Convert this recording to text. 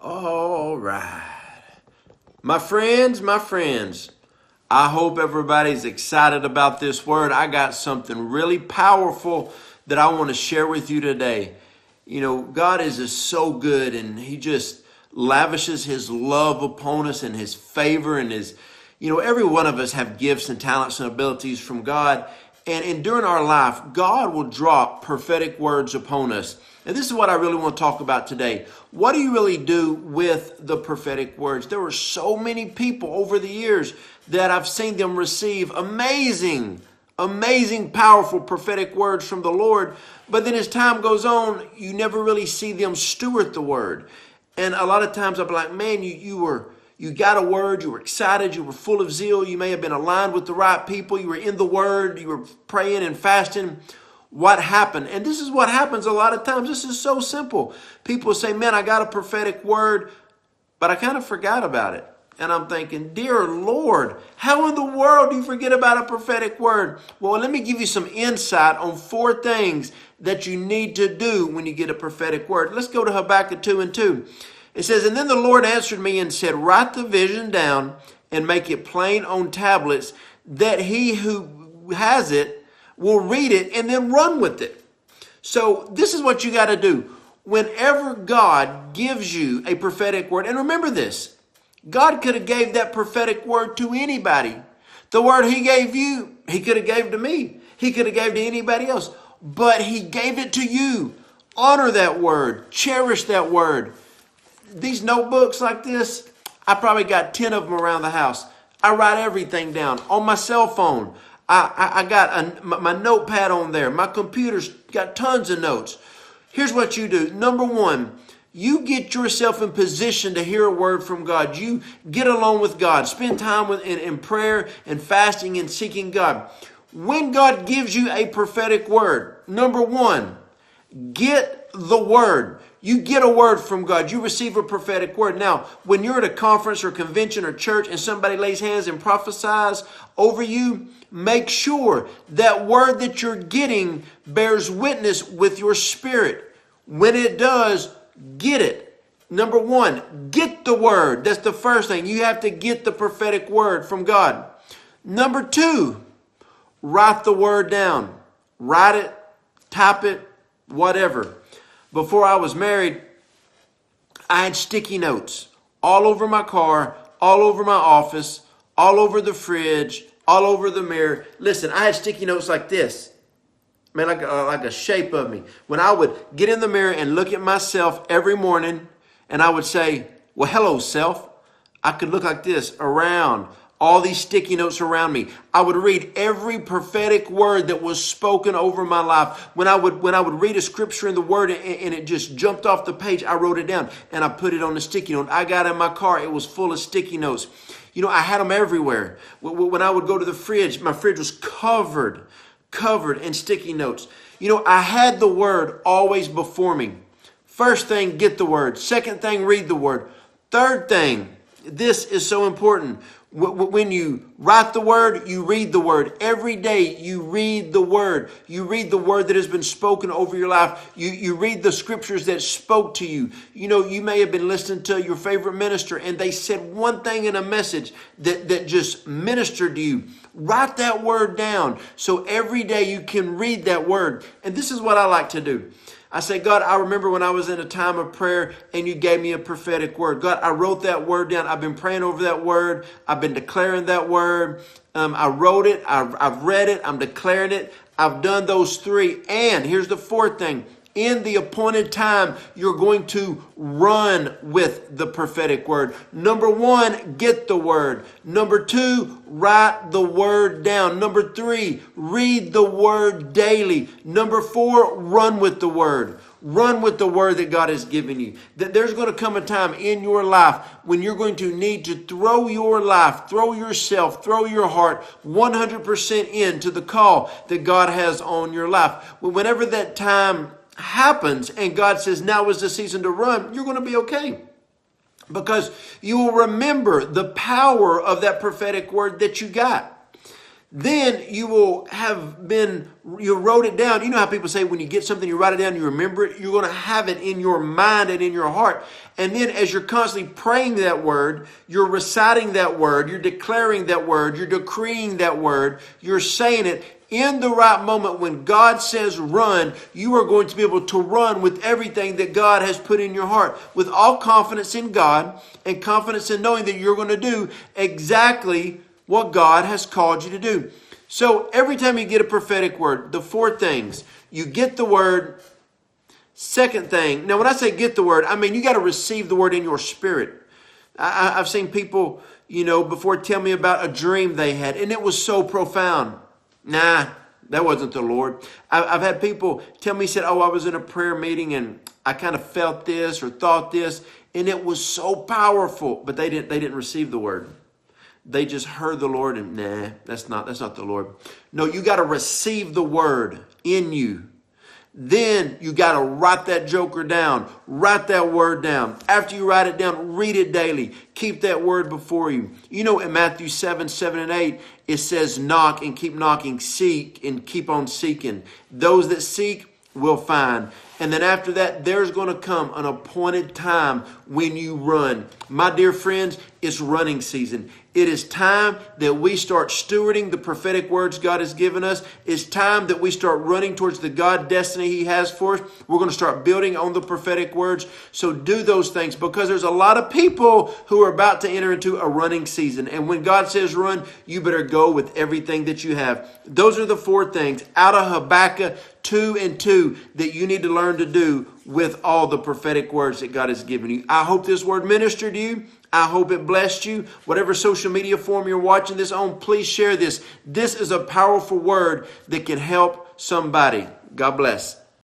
All right. My friends, I hope everybody's excited about this word. I got something really powerful that I want to share with you today. You know, God is just so good, and He just lavishes His love upon us and His favor and every one of us have gifts and talents and abilities from God. And during our life, God will drop prophetic words upon us. And this is what I really want to talk about today. What do you really do with the prophetic words? There were so many people over the years that I've seen them receive amazing, powerful prophetic words from the Lord. But then as time goes on, you never really see them steward the word. And a lot of times I'll be like, man, you got a word, you were excited, you were full of zeal, you may have been aligned with the right people, you were in the word, you were praying and fasting. What happened? And this is what happens a lot of times. This is so simple. People say, man, I got a prophetic word, but I kind of forgot about it. And I'm thinking, dear Lord, how in the world do you forget about a prophetic word? Well, let me give you some insight on 4 things that you need to do when you get a prophetic word. Let's go to Habakkuk 2:2. It says, and then the Lord answered me and said, write the vision down and make it plain on tablets, that he who has it will read it and then run with it. So this is what you got to do. Whenever God gives you a prophetic word, and remember this, God could have gave that prophetic word to anybody. The word He gave you, He could have gave to me. He could have gave to anybody else. But He gave it to you. Honor that word. Cherish that word. These notebooks like this, I probably got 10 of them around the house. I write everything down on my cell phone. I got my notepad on there. My computer's got tons of notes. Here's what you do. Number 1, you get yourself in position to hear a word from God. You get along with God. Spend time in prayer and fasting and seeking God. When God gives you a prophetic word, number 1, get the word. You get a word from God. You receive a prophetic word. Now, when you're at a conference or convention or church and somebody lays hands and prophesies over you, make sure that word that you're getting bears witness with your spirit. When it does, get it. Number 1, get the word. That's the first thing. You have to get the prophetic word from God. Number 2, write the word down. Write it, type it, whatever. Before I was married, I had sticky notes all over my car, all over my office, all over the fridge, all over the mirror. Listen, I had sticky notes like this. Man, like a shape of me. When I would get in the mirror and look at myself every morning, and I would say, well, hello, self. I could look like this around all these sticky notes around me. I would read every prophetic word that was spoken over my life. When I would read a scripture in the word and it just jumped off the page, I wrote it down and I put it on a sticky note. I got in my car, it was full of sticky notes. You know, I had them everywhere. When I would go to the fridge, my fridge was covered in sticky notes. You know, I had the word always before me. First thing, get the word. Second thing, read the word. Third thing, this is so important. When you write the word, you read the word. Every day you read the word. You read the word that has been spoken over your life. You read the scriptures that spoke to you. You know, you may have been listening to your favorite minister and they said one thing in a message that just ministered to you. Write that word down so every day you can read that word. And this is what I like to do. I say, God, I remember when I was in a time of prayer and you gave me a prophetic word. God, I wrote that word down. I've been praying over that word. I've been declaring that word. I wrote it. I've read it. I'm declaring it. I've done those 3. And here's the 4th thing. In the appointed time, you're going to run with the prophetic word. Number 1, get the word. Number 2, write the word down. Number 3, read the word daily. Number 4, run with the word. Run with the word that God has given you. That there's going to come a time in your life when you're going to need to throw your life, throw yourself, throw your heart 100% into the call that God has on your life. Whenever that time happens and God says now is the season to run, you're going to be okay. Because you will remember the power of that prophetic word that you got. Then you wrote it down. You know how people say when you get something, you write it down, you remember it. You're going to have it in your mind and in your heart. And then as you're constantly praying that word, you're reciting that word, you're declaring that word, you're decreeing that word, you're saying it. In the right moment when God says run, you are going to be able to run with everything that God has put in your heart, with all confidence in God and confidence in knowing that you're going to do exactly what God has called you to do. So every time you get a prophetic word, the four things: you get the word. Second thing, now when I say get the word, I mean you got to receive the word in your spirit. I've seen people, before tell me about a dream they had, and it was so profound. Nah, that wasn't the Lord. I've had people tell me, said, I was in a prayer meeting and I kind of felt this or thought this, and it was so powerful, but they didn't receive the word. They just heard the Lord and that's not the Lord. No, you got to receive the word in you. Then you got to write that joker down. Write that word down. After you write it down, read it daily. Keep that word before you. In Matthew 7:7-8, it says knock and keep knocking. Seek and keep on seeking. Those that seek will find. And then after that, there's going to come an appointed time when you run. My dear friends, it's running season. It is time that we start stewarding the prophetic words God has given us. It's time that we start running towards the God destiny He has for us. We're going to start building on the prophetic words. So do those things, because there's a lot of people who are about to enter into a running season. And when God says run, you better go with everything that you have. Those are the four things out of Habakkuk 2:2 that you need to learn to do with all the prophetic words that God has given you. I hope this word ministered to you. I hope it blessed you. Whatever social media form you're watching this on, please share this. This is a powerful word that can help somebody. God bless.